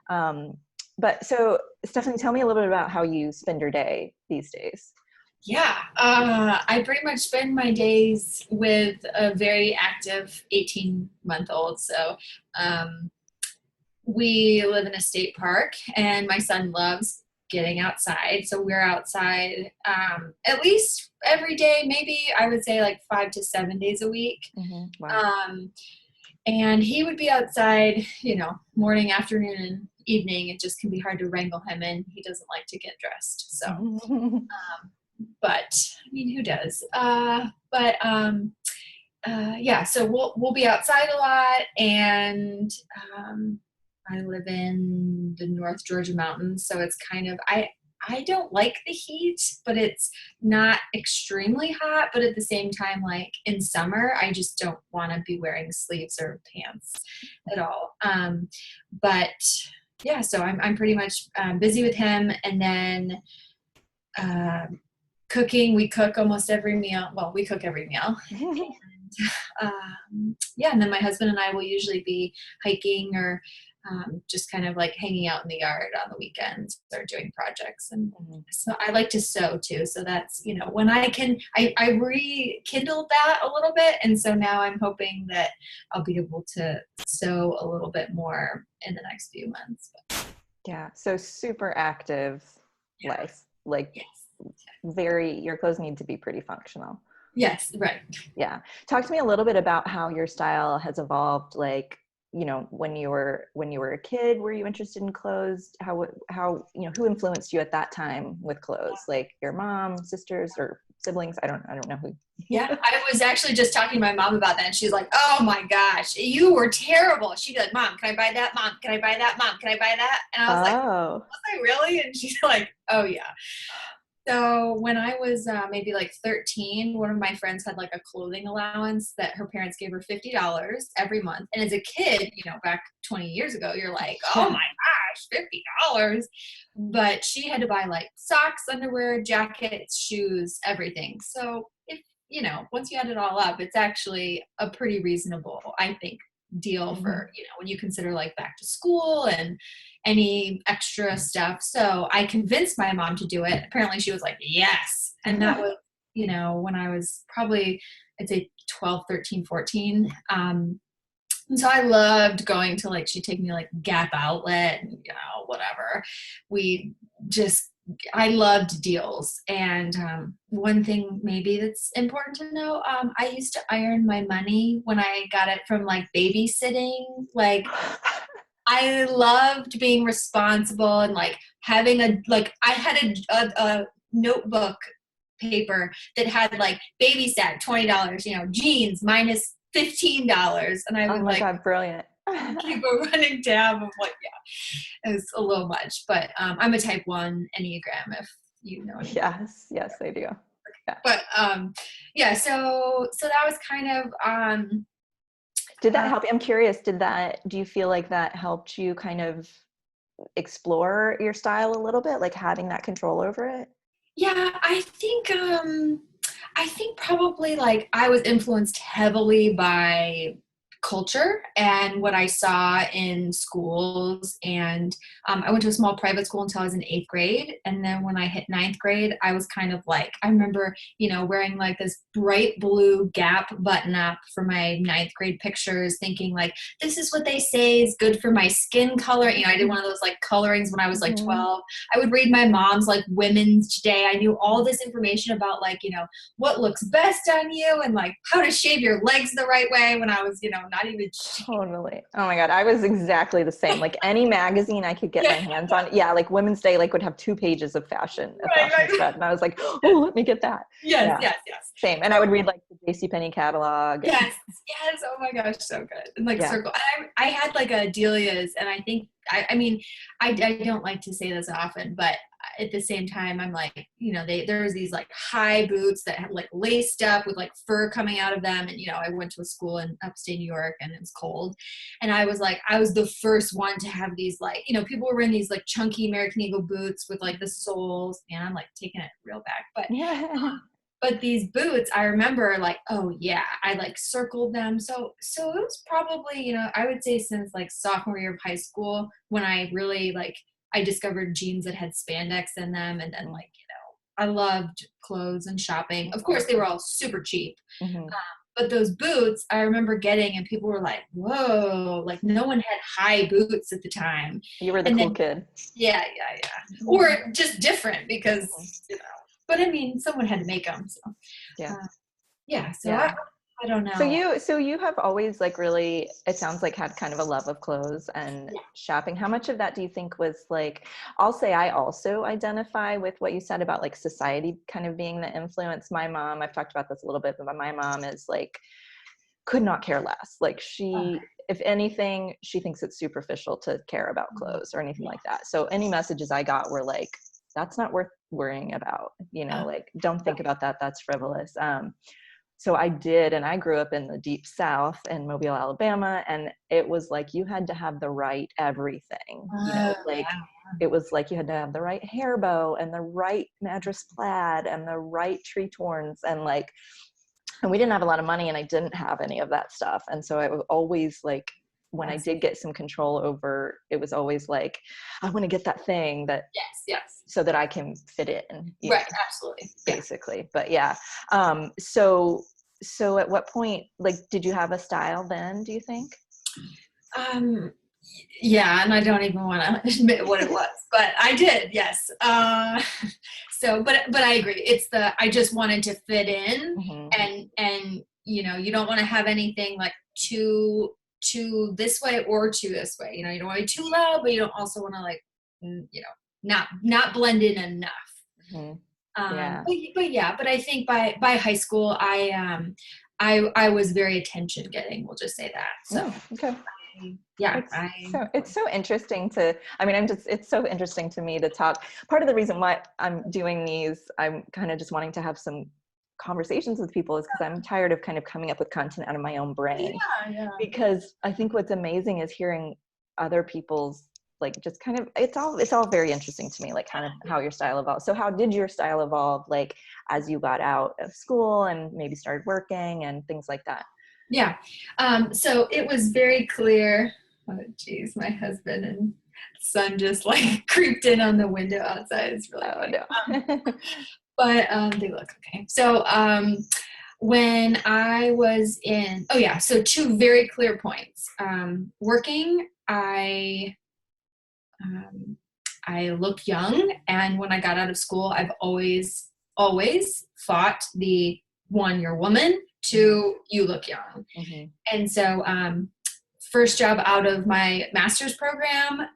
But so Stephanie, tell me a little bit about how you spend your day these days. Yeah, I pretty much spend my days with a very active 18-month-old. So um, we live in a state park, and my son loves getting outside. So we're outside at least every day, maybe I would say like 5 to 7 days a week. Wow. Um, and he would be outside, morning, afternoon, and evening. It just can be hard to wrangle him in. He doesn't like to get dressed. So. But I mean, who does? Yeah, so we'll be outside a lot, and I live in the North Georgia mountains, so it's kind of I don't like the heat, but it's not extremely hot. But at the same time, like in summer, I just don't want to be wearing sleeves or pants at all. But yeah, so I'm pretty much busy with him, and then. Cooking, we cook almost every meal. Well, we cook every meal. Yeah, and then my husband and I will usually be hiking or just kind of like hanging out in the yard on the weekends or doing projects. And so I like to sew too. So that's, when I can, I rekindled that a little bit. And so now I'm hoping that I'll be able to sew a little bit more in the next few months. Yeah. So super active life, like yes. your clothes need to be pretty functional. Yes. Right. Yeah. Talk to me a little bit about how your style has evolved. Like, when you were a kid, were you interested in clothes? How, who influenced you at that time with clothes? Like your mom, sisters, or siblings? I don't know who. Yeah. I was actually just talking to my mom about that, and she's like, "Oh my gosh, you were terrible." She'd be like, "Mom, can I buy that? Mom, can I buy that? Mom, can I buy that?" And I was like, Oh. "Was I really?" And she's like, "Oh yeah." So when I was maybe like 13, one of my friends had like a clothing allowance that her parents gave her $50 every month. And as a kid, back 20 years ago, you're like, oh my gosh, $50. But she had to buy like socks, underwear, jackets, shoes, everything. So if, once you add it all up, it's actually a pretty reasonable, I think, deal for, when you consider like back to school and any extra stuff. So I convinced my mom to do it. Apparently she was like, yes. And that was, when I was probably, I'd say 12, 13, 14. And so I loved going to she'd take me to Gap Outlet and, whatever. I loved deals. And one thing maybe that's important to know, I used to iron my money when I got it from babysitting. I loved being responsible and having I had a notebook paper that had babysat $20, jeans minus $15. And I Oh would my God, brilliant. keep a running tab of it was a little much, but I'm a type 1 Enneagram, if you know anything. Yes, I do. Yeah. But yeah, so that was kind of did that help? I'm curious, do you feel like that helped you kind of explore your style a little bit, like having that control over it? Yeah, I think probably I was influenced heavily by culture and what I saw in schools. And I went to a small private school until I was in 8th grade. And then when I hit 9th grade, I was kind of I remember, wearing this bright blue Gap button up for my 9th grade pictures, thinking this is what they say is good for my skin color. I did one of those colorings when I was 12. I would read my mom's Women's Day. I knew all this information about what looks best on you and how to shave your legs the right way when I was, not even totally. Oh my God, I was exactly the same. Any magazine I could get my hands on, Women's Day would have 2 pages of fashion spread, and I was like, oh, let me get that. Yes. Same. And I would read the JCPenney catalog. Yes. Oh my gosh, so good. And circle. I had a Delia's, and I think I don't like to say this often, but at the same time, I'm there's these high boots that have laced up with fur coming out of them. And, I went to a school in upstate New York, and it was cold. And I was the first one to have these people were wearing these chunky American Eagle boots with the soles. Man, I'm taking it real back. But But these boots, I remember like, oh yeah, I like circled them. So it was probably, I would say since like sophomore year of high school when I really like, I discovered jeans that had spandex in them. And then like, I loved clothes and shopping. Of course, they were all super cheap. Mm-hmm. But those boots I remember getting and people were like, whoa, like no one had high boots at the time. You were the And cool then, kid. yeah. Or just different because, but I mean, someone had to make them. So, Yeah. So Yeah. I don't know. So you have always like really, it sounds like had kind of a love of clothes and shopping. How much of that do you think was like, I'll say I also identify with what you said about like society kind of being the influence. My mom, I've talked about this a little bit, but my mom is like, could not care less. Like she, if anything, she thinks it's superficial to care about clothes or anything like that. So any messages I got were like, that's not worth worrying about, like don't think about that. That's frivolous. So I did, and I grew up in the deep South in Mobile, Alabama, and it was like you had to have the right everything, it was like you had to have the right hair bow and the right Madras plaid and the right Tretorns and we didn't have a lot of money and I didn't have any of that stuff. And so I was always like, when I did get some control over, it was always like, I want to get that thing that, so that I can fit in. Right. Absolutely. Basically. But so at what point, like, did you have a style then, do you think? Yeah. And I don't even want to admit what it was, but I did. Yes. But I agree. It's I just wanted to fit in and, you don't want to have anything like too this way or too this way, you don't want to be too loud, but you don't also want to like, not blend in enough. But I think by high school, I was very attention getting, we'll just say that. So, okay. It's so interesting it's so interesting to me to talk. Part of the reason why I'm doing these, I'm kind of just wanting to have some conversations with people is because I'm tired of kind of coming up with content out of my own brain. Because I think what's amazing is hearing other people's like just kind of it's all very interesting to me, like kind of how your style evolved. So how did your style evolve like as you got out of school and maybe started working and things like that? So it was very clear. Oh geez, my husband and son just like creeped in on the window outside. It's really funny. But they look okay. So when I was so two very clear points. Working, I look young, and when I got out of school, I've always fought the one, you're a woman, two, you look young. And so first job out of my master's program,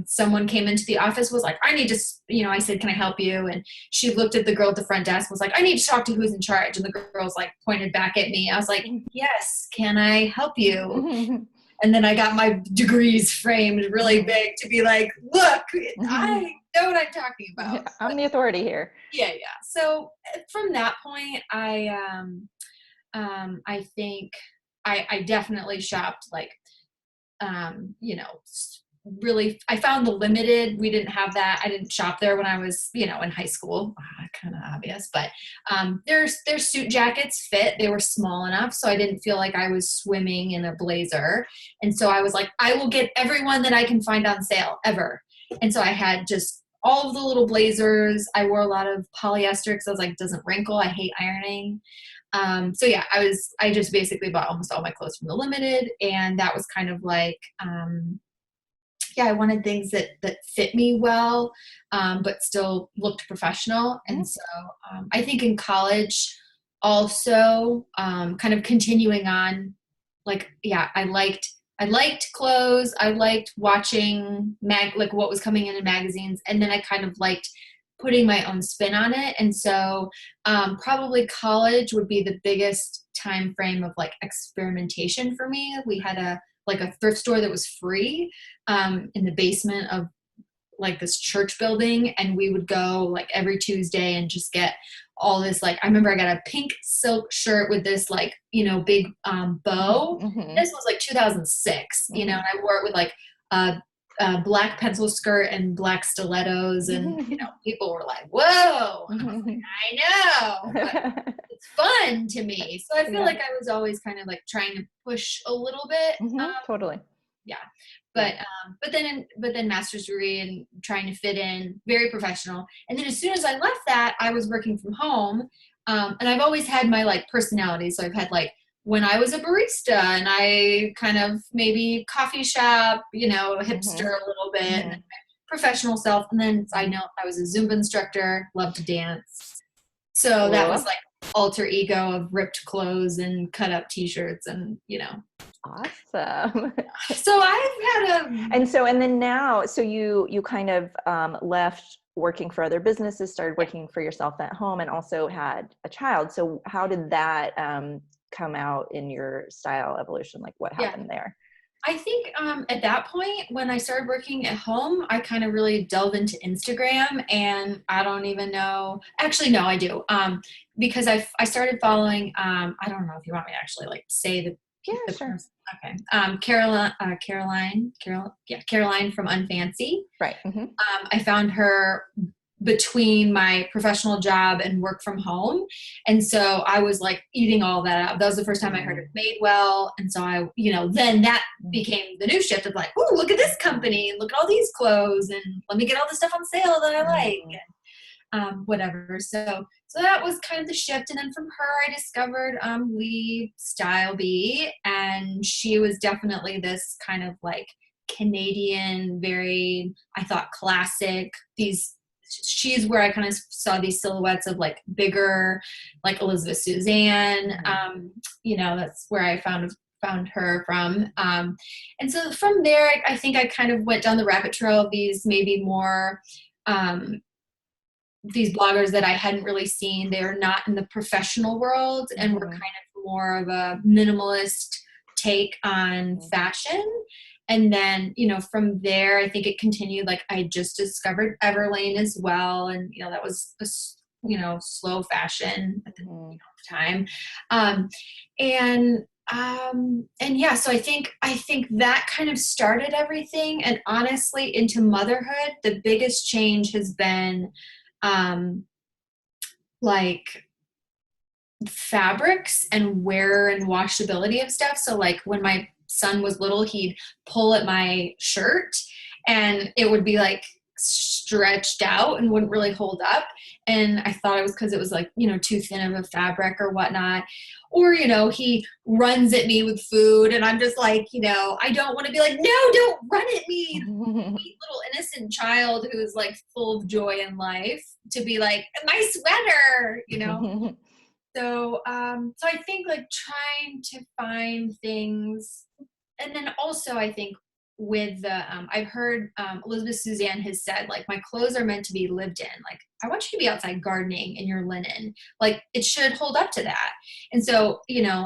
someone came into the office, was like, I need to, I said, can I help you? And she looked at the girl at the front desk, was like, I need to talk to who's in charge. And the girl's like pointed back at me. I was like, yes, can I help you? And then I got my degrees framed really big to be like, look, I know what I'm talking about. I'm the authority here. Yeah. So from that point, I think I definitely shopped like, really, I found the limited. We didn't have that. I didn't shop there when I was, in high school. Kind of obvious, but their suit jackets fit. They were small enough, so I didn't feel like I was swimming in a blazer. And so I was like, I will get everyone that I can find on sale ever. And so I had just all of the little blazers. I wore a lot of polyester because I was like, it doesn't wrinkle. I hate ironing. I just basically bought almost all my clothes from the limited, and that was kind of like, I wanted things that fit me well, but still looked professional. And so I think in college also, kind of continuing on, like, I liked clothes. I liked watching like what was coming in magazines. And then I kind of liked putting my own spin on it. And so probably college would be the biggest time frame of like experimentation for me. We had a thrift store that was free in the basement of like this church building, and we would go like every Tuesday and just get all this, like, I remember I got a pink silk shirt with this like, big bow. This was like 2006, and I wore it with like a black pencil skirt and black stilettos, and people were like, "Whoa!" And I was like, "I know, but it's fun to me." So I feel like I was always kind of like trying to push a little bit. Totally. Yeah, but then master's degree and trying to fit in, very professional. And then as soon as I left that, I was working from home, and I've always had my like personality. So I've had like when I was a barista, and I kind of maybe coffee shop, hipster a little bit, and then my professional self. And then I know I was a Zumba instructor, loved to dance. So that was like alter ego of ripped clothes and cut up t-shirts and, Awesome. So I've had and then now, so you kind of left working for other businesses, started working for yourself at home, and also had a child. So how did that come out in your style evolution? Like what happened there? I think at that point, when I started working at home, I kind of really delved into Instagram, and I don't even know. Actually, no, I do. Because I started following, I don't know if you want me to actually like say the sure. person. Okay. Caroline from Unfancy. Right. I found her between my professional job and work from home. And so I was like eating all that up. That was the first time I heard of Madewell. And so I, then that became the new shift of like, ooh, look at this company and look at all these clothes and let me get all the stuff on sale that I like. And, whatever. So that was kind of the shift. And then from her, I discovered Lee Style Bee, and she was definitely this kind of like Canadian, very, I thought, classic. She's where I kind of saw these silhouettes of like bigger, like Elizabeth Suzanne. That's where I found her from. And so from there, I think I kind of went down the rabbit trail of these maybe more, these bloggers that I hadn't really seen. They are not in the professional world, and were kind of more of a minimalist take on fashion. And then, from there, I think it continued. Like I just discovered Everlane as well. And, that was, slow fashion at the time. So I think that kind of started everything. And honestly, into motherhood, the biggest change has been, like fabrics and wear and washability of stuff. So like when my son was little, he'd pull at my shirt and it would be like stretched out and wouldn't really hold up. And I thought it was because it was like, too thin of a fabric or whatnot. Or, he runs at me with food and I'm just like, I don't want to be like, no, don't run at me. Sweet little innocent child who is like full of joy in life to be like, my sweater, So, so I think like trying to find things. And then also I think with the, I've heard Elizabeth Suzanne has said, like, my clothes are meant to be lived in. Like, I want you to be outside gardening in your linen. Like, it should hold up to that. And so,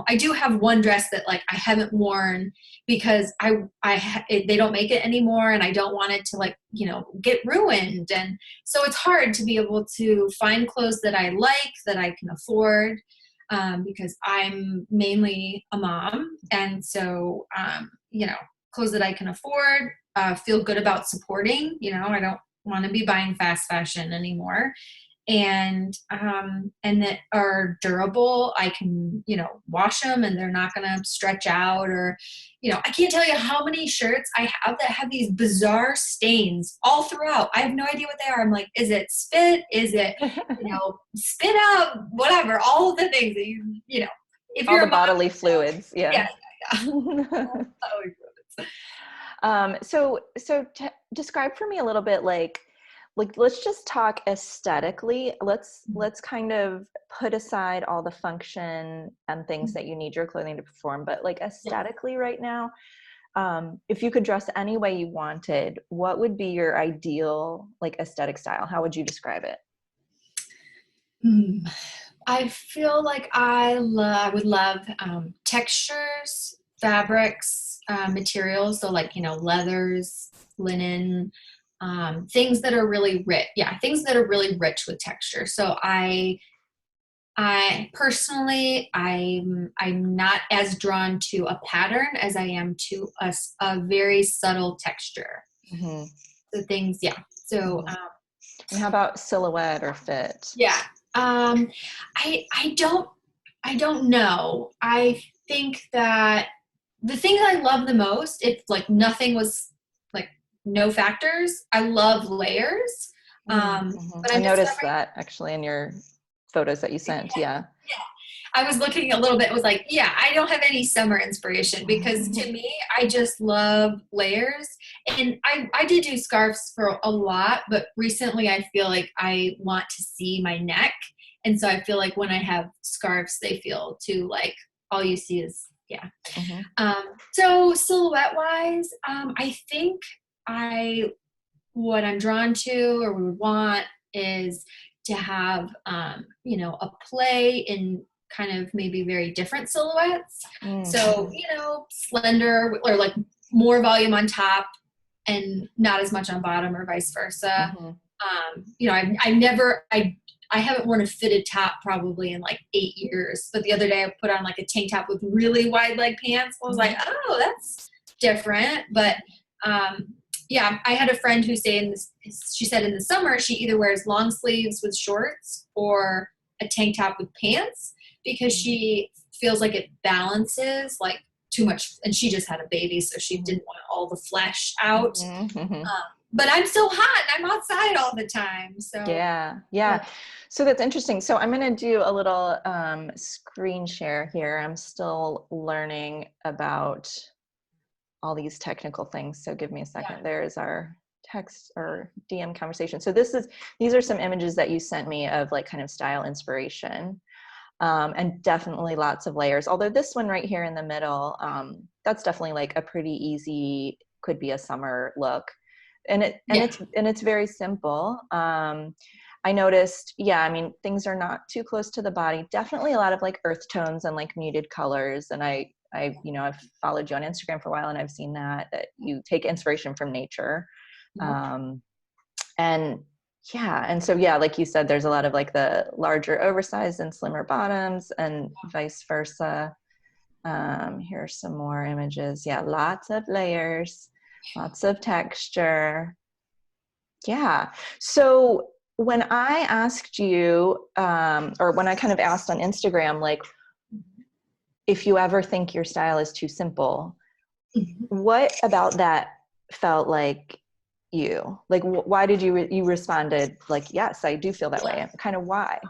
I do have one dress that like I haven't worn because they don't make it anymore, and I don't want it to like, get ruined. And so it's hard to be able to find clothes that I like, that I can afford, because I'm mainly a mom. And so, clothes that I can afford, feel good about supporting. I don't want to be buying fast fashion anymore. And that are durable. I can, wash them and they're not going to stretch out, or, I can't tell you how many shirts I have that have these bizarre stains all throughout. I have no idea what they are. I'm like, is it spit? Is it, spit out, whatever, all of the things that if all you're the bodily fluids. Yeah. So describe for me a little bit, like let's just talk aesthetically. Let's kind of put aside all the function and things that you need your clothing to perform, but like aesthetically right now, if you could dress any way you wanted, what would be your ideal like aesthetic style? How would you describe it? I feel like I would love textures, fabrics, materials. So like, leathers, linen, things that are really rich. Yeah, things that are really rich with texture. So I personally, I'm not as drawn to a pattern as I am to a very subtle texture. Mm-hmm. So things, yeah. So, and how about silhouette or fit? yeah. I don't know. I think that the thing that I love the most, if like nothing was like no factors, I love layers. But I I'm noticed discovering, that actually in your photos that you sent. Yeah. yeah, I was looking a little bit, was like, yeah, I don't have any summer inspiration because to me, I just love layers. And I did do scarves for a lot, but recently I feel like I want to see my neck. And so I feel like when I have scarves, they feel too like all you see is, yeah. So silhouette wise, I think what I'm drawn to or would want is to have, a play in kind of maybe very different silhouettes. So, slender or like more volume on top and not as much on bottom or vice versa. I haven't worn a fitted top probably in like 8 years, but the other day I put on like a tank top with really wide leg pants. I was like, oh, that's different. But, yeah, I had a friend who she said in the summer, she either wears long sleeves with shorts or a tank top with pants because she feels like it balances like too much. And she just had a baby, so she didn't want all the flesh out. But I'm still hot and I'm outside all the time. So yeah. So that's interesting. So I'm going to do a little screen share here. I'm still learning about all these technical things. So give me a second. Yeah. There's our text or DM conversation. So these are some images that you sent me of like kind of style inspiration, and definitely lots of layers. Although this one right here in the middle, that's definitely like a pretty easy, could be a summer look. And it's very simple. I noticed, I mean, things are not too close to the body. Definitely a lot of like earth tones and like muted colors. And I've followed you on Instagram for a while and I've seen that you take inspiration from nature. And so, like you said, there's a lot of like the larger oversized and slimmer bottoms and vice versa. Here's some more images. Yeah. Lots of layers, lots of texture. Yeah. So when I asked you, or when I kind of asked on Instagram, like, if you ever think your style is too simple, what about that felt like you? Like, why did you responded like, yes, I do feel that way. Kind of why?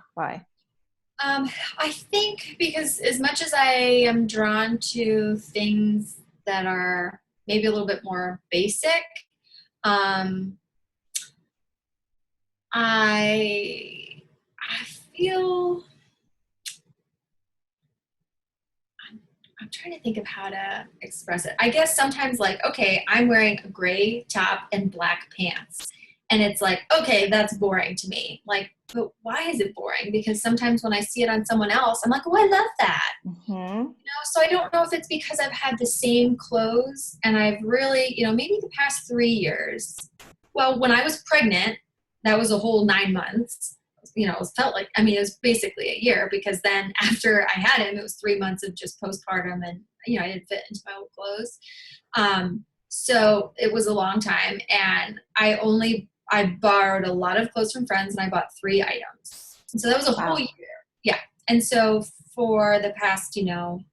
I think because as much as I am drawn to things that are maybe a little bit more basic, I feel, I'm trying to think of how to express it. I guess sometimes like, okay, I'm wearing a gray top and black pants. And it's like, okay, that's boring to me. Like, but why is it boring? Because sometimes when I see it on someone else, I'm like, oh, I love that. So I don't know if it's because I've had the same clothes and I've really, maybe the past 3 years. Well, when I was pregnant, that was a whole 9 months. It felt like, it was basically a year because then after I had him, it was 3 months of just postpartum and, I didn't fit into my old clothes. So it was a long time and I borrowed a lot of clothes from friends and I bought 3 items. And so that was a whole year. Yeah. And so for the past, 3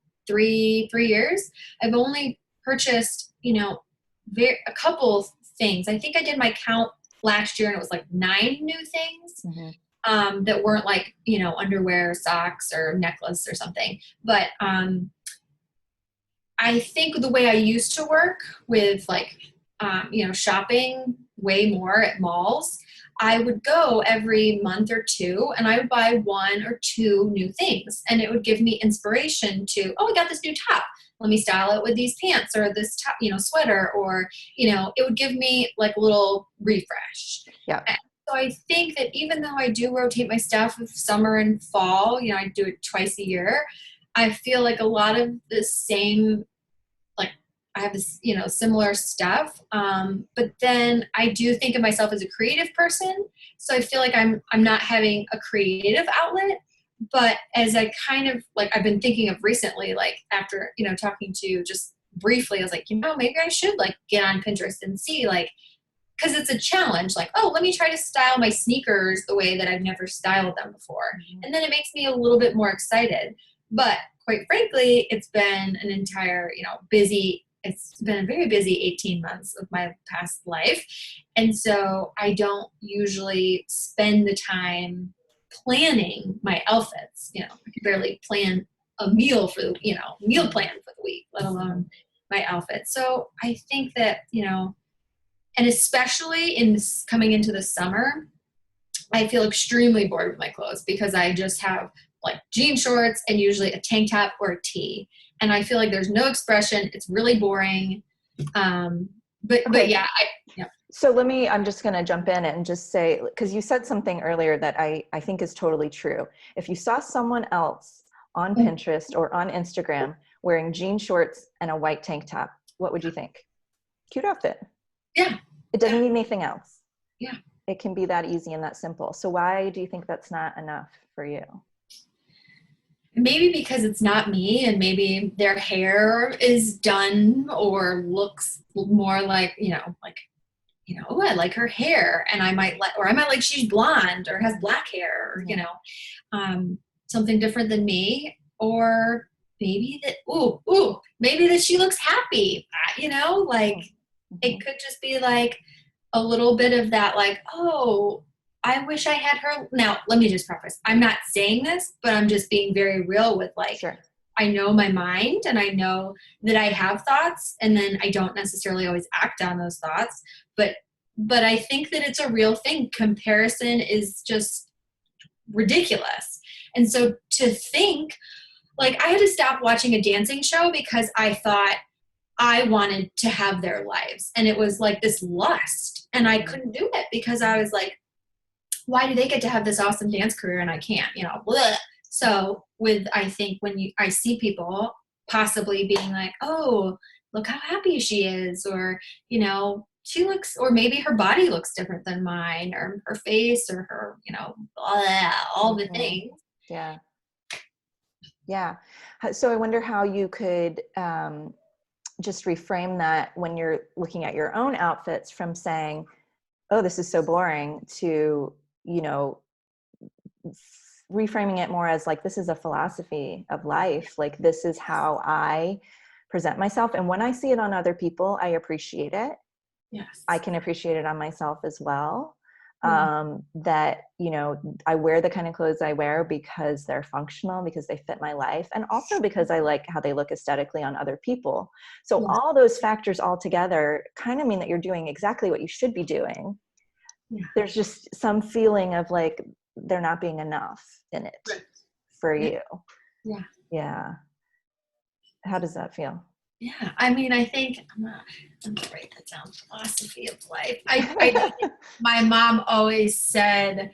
years, I've only purchased, a couple things. I think I did my count last year and it was like 9 new things. That weren't like, underwear, socks, or necklace or something. But I think the way I used to work with like, shopping way more at malls, I would go every month or 2 and I would buy 1 or 2 new things. And it would give me inspiration to, oh, I got this new top. Let me style it with these pants or this top, sweater, or, it would give me like a little refresh. Yeah. So I think that even though I do rotate my stuff with summer and fall, I do it twice a year, I feel like a lot of the same, like I have this, similar stuff. But then I do think of myself as a creative person. So I feel like I'm not having a creative outlet, but as I kind of like, I've been thinking of recently, like after, talking to you just briefly, I was like, maybe I should like get on Pinterest and see like, because it's a challenge. Like, oh, let me try to style my sneakers the way that I've never styled them before. And then it makes me a little bit more excited. But quite frankly, it's been an entire, it's been a very busy 18 months of my past life. And so I don't usually spend the time planning my outfits. I can barely plan a meal for the, meal plan for the week, let alone my outfits. So I think that, and especially coming into the summer, I feel extremely bored with my clothes because I just have like jean shorts and usually a tank top or a tee. And I feel like there's no expression. It's really boring. But yeah. So I'm just going to jump in and just say, because you said something earlier that I think is totally true. If you saw someone else on Pinterest or on Instagram wearing jean shorts and a white tank top, what would you think? Cute outfit. Yeah. It doesn't need anything else. Yeah. It can be that easy and that simple. So why do you think that's not enough for you? Maybe because it's not me, and maybe their hair is done or looks more like, oh, I like her hair, and I might like she's blonde or has black hair, or, something different than me, or maybe that, maybe that she looks happy, it could just be like a little bit of that, like, oh, I wish I had her. Now, let me just preface. I'm not saying this, but I'm just being very real with Sure. I know my mind and I know that I have thoughts, and then I don't necessarily always act on those thoughts. But I think that it's a real thing. Comparison is just ridiculous. And so to think, like, I had to stop watching a dancing show because I thought I wanted to have their lives. And it was like this lust. And I couldn't do it because I was like, why do they get to have this awesome dance career and I can't, bleh. So I think when I see people possibly being like, oh, look how happy she is, or, she looks, or maybe her body looks different than mine, or her face, or her, blah, all the things. Yeah. Yeah. So I wonder how you could just reframe that when you're looking at your own outfits, from saying, oh, this is so boring, to, reframing it more as like, this is a philosophy of life. Like, this is how I present myself. And when I see it on other people, I appreciate it. Yes. I can appreciate it on myself as well. That, I wear the kind of clothes I wear because they're functional, because they fit my life, and also because I like how they look aesthetically on other people. So all those factors all together kind of mean that you're doing exactly what you should be doing. Yeah. There's just some feeling of like there not being enough in it for you. Yeah. Yeah. How does that feel? Yeah. I mean, I think I'm gonna write that down. Philosophy of life. I my mom always said,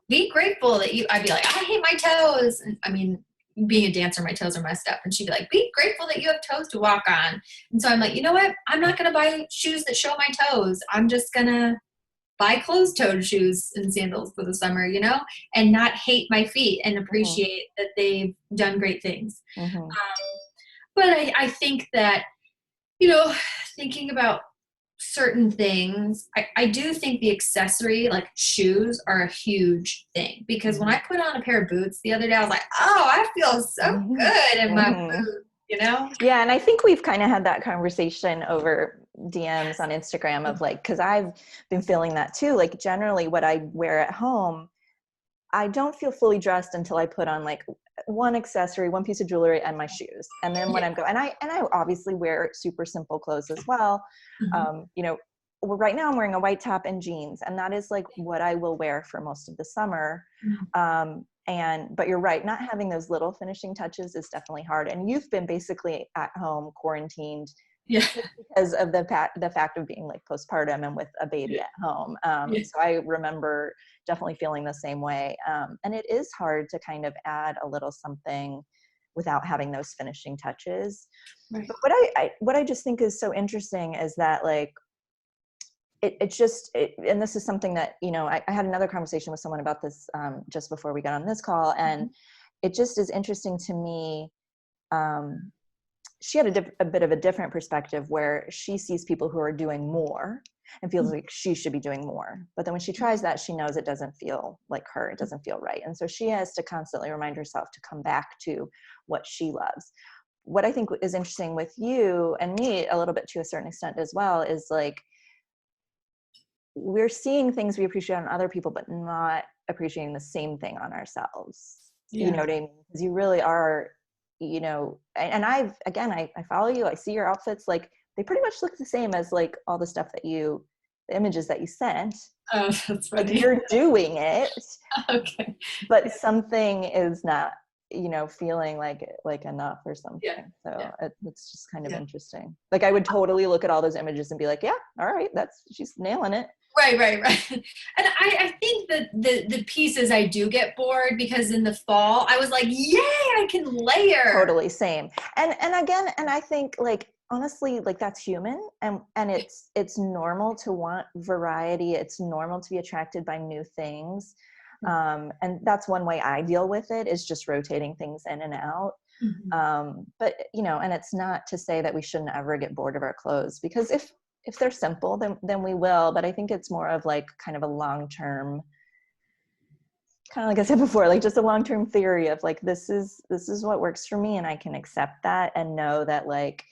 be grateful that I'd be like, I hate my toes. And, I mean, being a dancer, my toes are messed up. And she'd be like, be grateful that you have toes to walk on. And so I'm like, you know what? I'm not going to buy shoes that show my toes. I'm just going to buy closed-toed shoes and sandals for the summer, and not hate my feet, and appreciate that they've done great things. But I think that, thinking about certain things, I do think the accessory, like shoes, are a huge thing, because when I put on a pair of boots the other day, I was like, oh, I feel so good in my boots, Yeah. And I think we've kind of had that conversation over DMs on Instagram of like, because I've been feeling that too. Like, generally what I wear at home, I don't feel fully dressed until I put on like one accessory, one piece of jewelry, and my shoes. And then when I'm going, and I obviously wear super simple clothes as well. Well, right now I'm wearing a white top and jeans, and that is like what I will wear for most of the summer. But you're right, not having those little finishing touches is definitely hard. And you've been basically at home quarantined because of the fact of being like postpartum and with a baby at home. So I remember definitely feeling the same way. And it is hard to kind of add a little something without having those finishing touches. Right. But what I just think is so interesting is that like, and this is something that, I had another conversation with someone about this just before we got on this call. And it just is interesting to me she had a bit of a different perspective where she sees people who are doing more and feels like she should be doing more. But then when she tries that, she knows it doesn't feel like her, it doesn't feel right. And so she has to constantly remind herself to come back to what she loves. What I think is interesting with you and me a little bit to a certain extent as well is like, we're seeing things we appreciate on other people, but not appreciating the same thing on ourselves. Yeah. You know what I mean? Because you really are, you know, and I follow you, I see your outfits, like they pretty much look the same as like all the stuff that the images that you sent. Oh, that's funny. Like you're doing it. Okay. But something is not, you know, feeling like enough or something. Yeah. So it's just kind of interesting. Like I would totally look at all those images and be like, yeah, all right, she's nailing it. Right. And I think that the pieces I do get bored because in the fall I was like, yay, I can layer. Totally same. And again, and I think like honestly, like that's human and it's normal to want variety. It's normal to be attracted by new things. And that's one way I deal with it is just rotating things in and out. But you know, and it's not to say that we shouldn't ever get bored of our clothes, because if they're simple, then we will. But I think it's more of like kind of a long-term, kind of like I said before, like just a long-term theory of like, this is what works for me. And I can accept that and know that like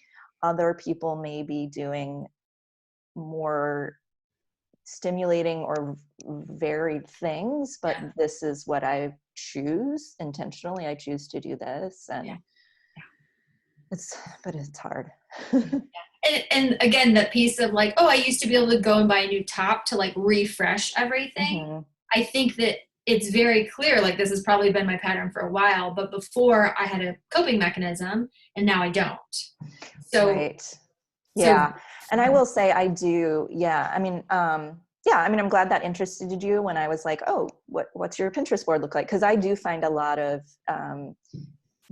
other people may be doing more stimulating or varied things, but this is what I choose intentionally. I choose to do this. And it's hard. And again, that piece of like, oh, I used to be able to go and buy a new top to like refresh everything. I think that it's very clear, like this has probably been my pattern for a while, but before I had a coping mechanism and now I don't. So, right. Yeah. And I will say I do. Yeah. I mean, I'm glad that interested you when I was like, oh, what's your Pinterest board look like? Cause I do find a lot of,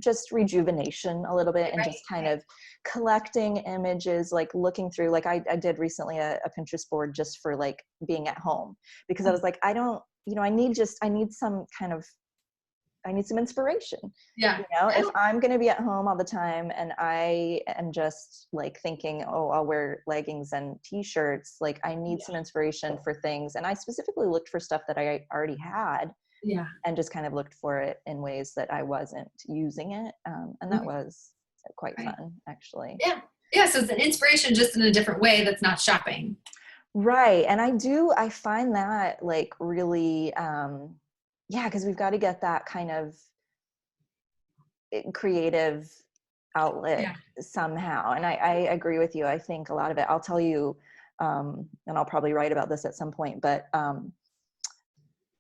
just rejuvenation a little bit and just kind of collecting images, like looking through, like I did recently a Pinterest board just for like being at home, because I was like, I don't, you know, I need some inspiration. Yeah. You know, if I'm going to be at home all the time and I am just like thinking, oh, I'll wear leggings and t-shirts, like I need some inspiration for things. And I specifically looked for stuff that I already had. Yeah. And just kind of looked for it in ways that I wasn't using it. And that was quite fun, actually. Yeah. Yeah. So it's an inspiration just in a different way that's not shopping. Right. And I find that like really, because we've got to get that kind of creative outlet somehow. And I agree with you. I think a lot of it, I'll tell you, and I'll probably write about this at some point, but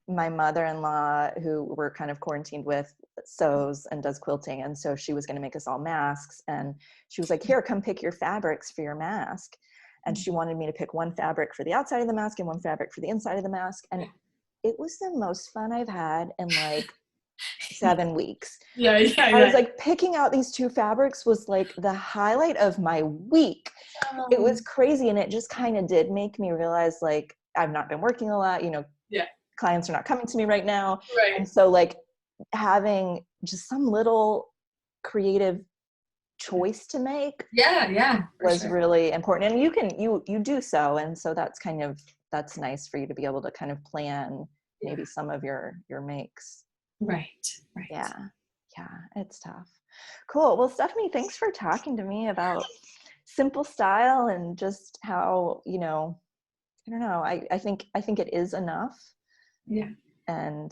my mother-in-law, who we're kind of quarantined with, sews and does quilting. And so she was going to make us all masks. And she was like, here, come pick your fabrics for your mask. And she wanted me to pick one fabric for the outside of the mask and one fabric for the inside of the mask. And it was the most fun I've had in like 7 weeks. I was like, picking out these two fabrics was like the highlight of my week. It was crazy. And it just kind of did make me realize like, I've not been working a lot, you know, clients are not coming to me right now. Right. And so like having just some little creative choice to make was really important. And you do so. And so that's nice for you to be able to kind of plan maybe some of your makes. Right. Yeah. It's tough. Cool. Well, Stefanie, thanks for talking to me about simple style and just how, you know, I don't know. I think it is enough. Yeah. And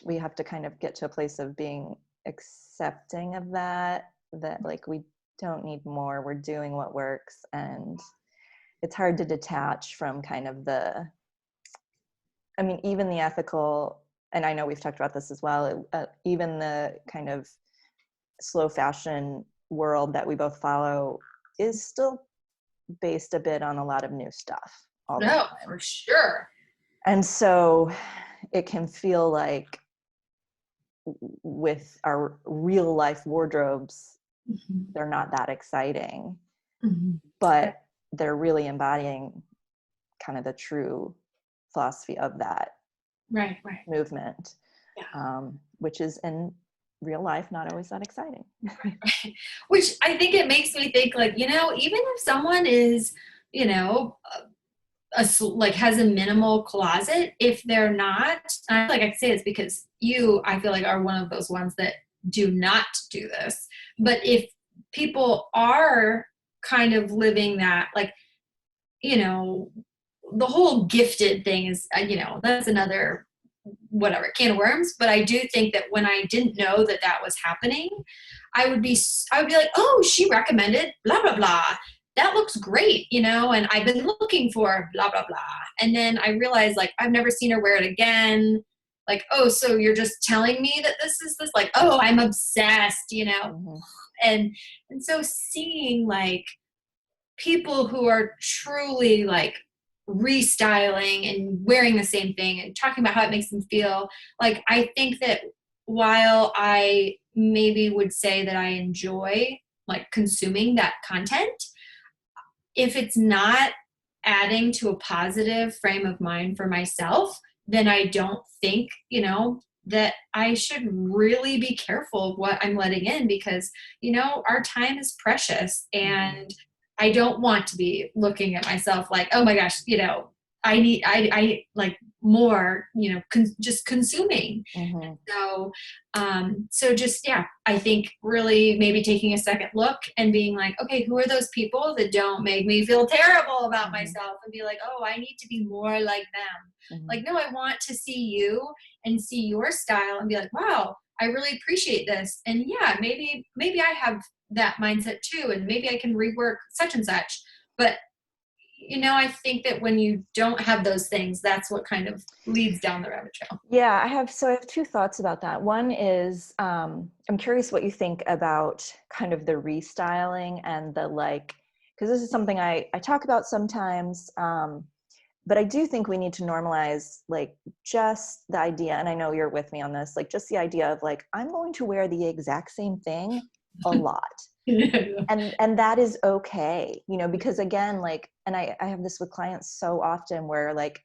we have to kind of get to a place of being accepting of that like we don't need more. We're doing what works. And it's hard to detach from kind of even the ethical, and I know we've talked about this as well, even the kind of slow fashion world that we both follow is still based a bit on a lot of new stuff. No, for sure. And so it can feel like with our real life wardrobes, they're not that exciting, but they're really embodying kind of the true philosophy of that right movement, which is in real life, not always that exciting. Which I think it makes me think like, you know, even if someone is, you know, like has a minimal closet, if they're not, like I say, it's because you, I feel like, are one of those ones that do not do this. But if people are kind of living that, like, you know, the whole gifted thing is, you know, that's another whatever can of worms. But I do think that when I didn't know that that was happening, I would be like, oh, she recommended blah blah blah, that looks great, you know, and I've been looking for blah blah blah, and then I realized like I've never seen her wear it again. Like, oh, so you're just telling me that this is this, like, oh, I'm obsessed, you know. Mm-hmm. And so seeing like people who are truly like restyling and wearing the same thing and talking about how it makes them feel, like, I think that while I maybe would say that I enjoy like consuming that content, if it's not adding to a positive frame of mind for myself, then I don't think, you know, that I should really be careful of what I'm letting in, because, you know, our time is precious, and I don't want to be looking at myself like, oh my gosh, you know, I like more, you know, just consuming. Mm-hmm. So just, yeah, I think really maybe taking a second look and being like, okay, who are those people that don't make me feel terrible about myself, and be like, oh, I need to be more like them. Mm-hmm. Like, no, I want to see you and see your style and be like, wow, I really appreciate this. And yeah, maybe I have that mindset too, and maybe I can rework such and such. But, you know, I think that when you don't have those things, that's what kind of leads down the rabbit trail. Yeah, I have two thoughts about that. One is, I'm curious what you think about kind of the restyling and the, like, because this is something I talk about sometimes, but I do think we need to normalize, like, just the idea, and I know you're with me on this, like, just the idea of like, I'm going to wear the exact same thing a lot. And that is okay, you know, because again, like, and I have this with clients so often where like,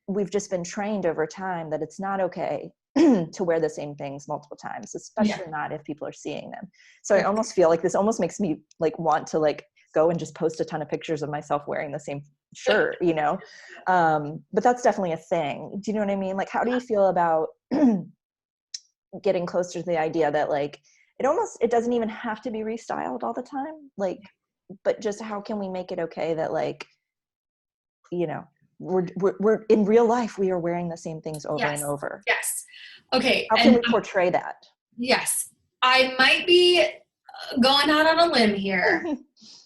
we've just been trained over time that it's not okay to wear the same things multiple times, especially not if people are seeing them. So I almost feel like this almost makes me like want to like go and just post a ton of pictures of myself wearing the same shirt, you know? But that's definitely a thing. Do you know what I mean? Like, how do you feel about getting closer to the idea that like, it doesn't even have to be restyled all the time. Like, but just how can we make it okay that like, you know, we're in real life, we are wearing the same things over and over. Yes. Okay. How can we portray that? Yes. I might be going out on a limb here,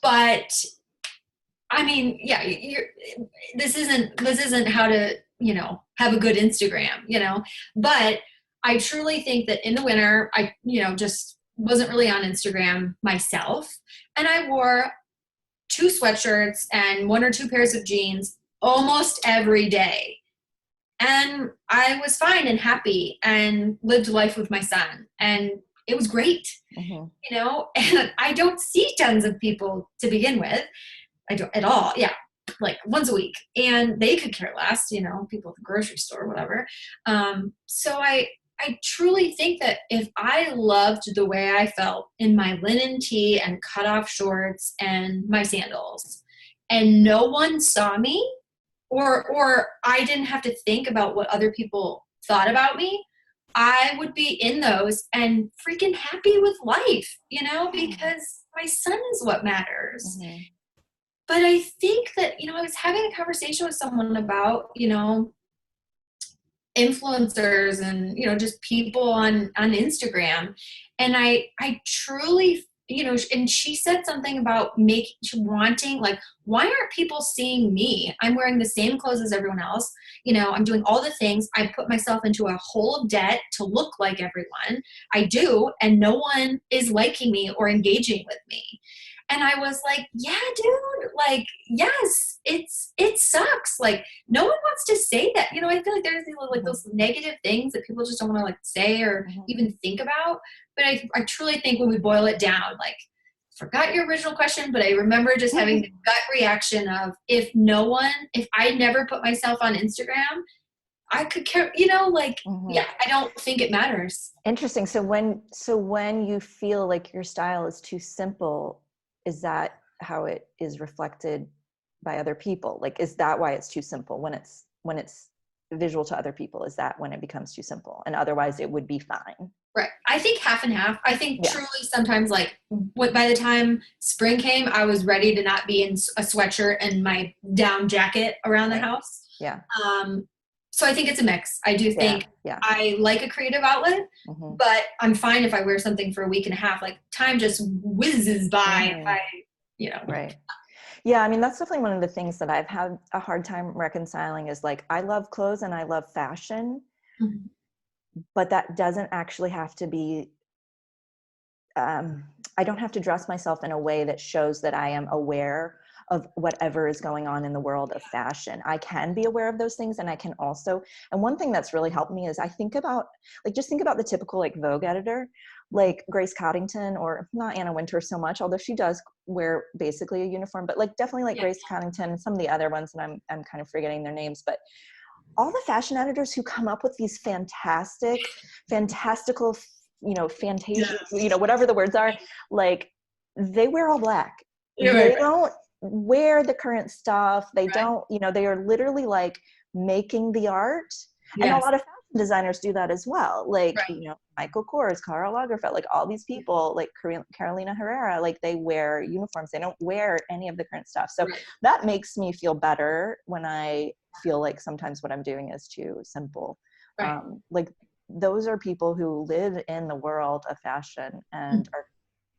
but I mean, yeah, this isn't how to, you know, have a good Instagram, you know, but I truly think that in the winter, I, you know, just wasn't really on Instagram myself. And I wore 2 sweatshirts and 1 or 2 pairs of jeans almost every day. And I was fine and happy and lived life with my son. And it was great, you know, and I don't see tons of people to begin with. I don't at all. Yeah. Like once a week, and they could care less, you know, people at the grocery store, whatever. So I truly think that if I loved the way I felt in my linen tee and cutoff shorts and my sandals, and no one saw me, or I didn't have to think about what other people thought about me, I would be in those and freaking happy with life, you know, because my son is what matters. But I think that, you know, I was having a conversation with someone about, you know, influencers and, you know, just people on Instagram. And I truly, you know, and she said something about wanting, like, why aren't people seeing me? I'm wearing the same clothes as everyone else. You know, I'm doing all the things. I put myself into a hole of debt to look like everyone. I do. And no one is liking me or engaging with me. And I was like, yeah, dude, like, yes, it sucks. Like, no one wants to say that. You know, I feel like there's like those negative things that people just don't want to like say or even think about. But I truly think when we boil it down, like, forgot your original question, but I remember just having the gut reaction of if I never put myself on Instagram, I could care, you know, like, Mm-hmm. yeah, I don't think it matters. Interesting. So when you feel like your style is too simple, is that how it is reflected by other people? Like, is that why it's too simple when it's visual to other people? Is that when it becomes too simple? And otherwise it would be fine. Right. I think half and half. I think Yeah. truly sometimes like by the time spring came, I was ready to not be in a sweatshirt and my down jacket around the Right. house. Yeah. So I think it's a mix. I do Yeah. think Yeah. I like a creative outlet, Mm-hmm. but I'm fine if I wear something for a week and a half. Like time just whizzes by if Mm-hmm. I, you know. Right. Yeah, I mean, that's definitely one of the things that I've had a hard time reconciling is like, I love clothes and I love fashion, Mhm. but that doesn't actually have to be, I don't have to dress myself in a way that shows that I am aware of whatever is going on in the world of fashion. I can be aware of those things, and I can also, and one thing that's really helped me is I think about, like, just think about the typical like Vogue editor, like Grace Coddington, or not Anna Wintour so much, although she does wear basically a uniform, but like definitely like Yeah. Grace Coddington and some of the other ones, and I'm kind of forgetting their names, but all the fashion editors who come up with these fantastical, Yeah. fantasia, whatever the words are, like they wear all black. Yeah, They right, don't wear the current stuff. They right. don't, they are literally like making the art. And a Yes. lot of fashion designers do that as well. Like, Right. Michael Kors, Karl Lagerfeld, like all these people, like Carolina Herrera, like they wear uniforms. They don't wear any of the current stuff. So Right. that makes me feel better when I feel like sometimes what I'm doing is too simple. Right. Like those are people who live in the world of fashion and are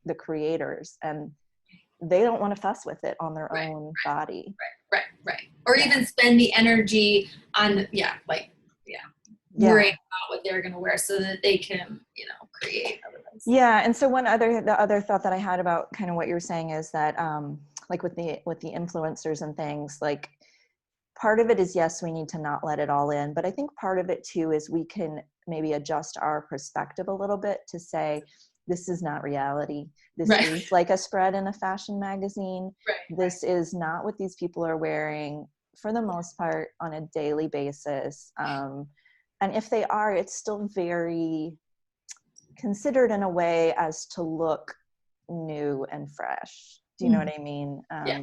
the creators, and they don't want to fuss with it on their Right. own body. Right. Or Yeah. even spend the energy on, worrying Yeah. about what they're going to wear so that they can, create otherwise. Yeah. And so the other thought that I had about kind of what you're saying is that, like with the influencers and things, like part of it is, yes, we need to not let it all in, but I think part of it too is we can maybe adjust our perspective a little bit to say, this is not reality. This Right. is like a spread in a fashion magazine. Right. This is not what these people are wearing for the most part on a daily basis. And if they are, it's still very considered in a way as to look new and fresh. Do you know what I mean? Yeah.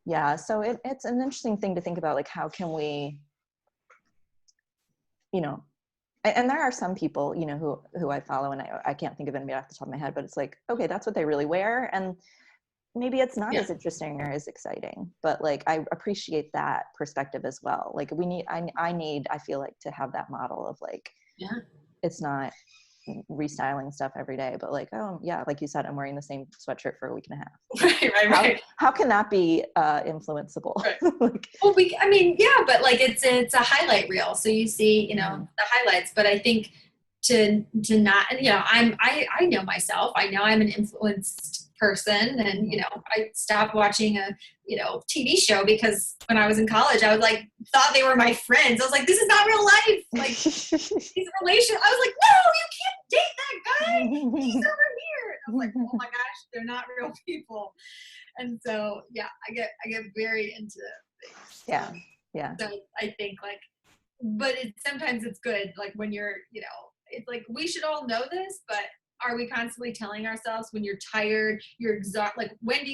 Yeah, so it's an interesting thing to think about, like how can we, and there are some people, who I follow, and I can't think of anybody off the top of my head, but it's like, okay, that's what they really wear, and maybe it's not as interesting or as exciting, but like I appreciate that perspective as well. Like I feel like to have that model of like, it's not restyling stuff every day, but like, oh yeah, like you said, I'm wearing the same sweatshirt for a week and a half. Right. How can that be influenceable? Right. Like, Well, but like it's a highlight reel, so you see, the highlights. But I think to not, and I know myself. I know I'm an influenced person, and I stopped watching a TV show because when I was in college, I was like thought they were my friends. I was like, this is not real life. Like these relations. I was like, no, you can't date that guy. He's over here. I was like, oh my gosh, they're not real people. And so I get very into things. Yeah. So I think but sometimes it's good, like when you're, it's like we should all know this, but are we constantly telling ourselves when you're tired, you're exhausted? Like when do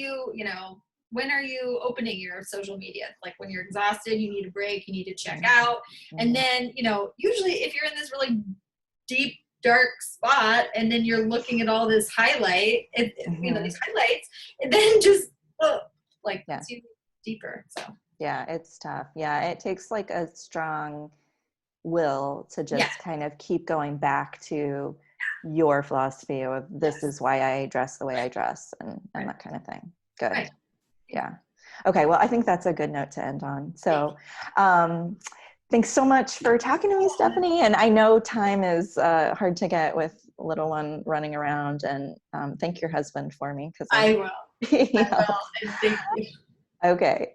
when are you opening your social media? Like when you're exhausted, you need a break, you need to check out. And then, usually if you're in this really deep, dark spot and then you're looking at all this highlight, these highlights, and then just it's even deeper. So yeah, it's tough. Yeah, it takes like a strong will to just kind of keep going back to your philosophy of this is why I dress the way I dress, and that kind of thing. Good. Right. Yeah. Okay, well, I think that's a good note to end on. So thanks so much for talking to me, Stefanie. And I know time is hard to get with little one running around, and thank your husband for me. I will. I will. And thank you. Okay.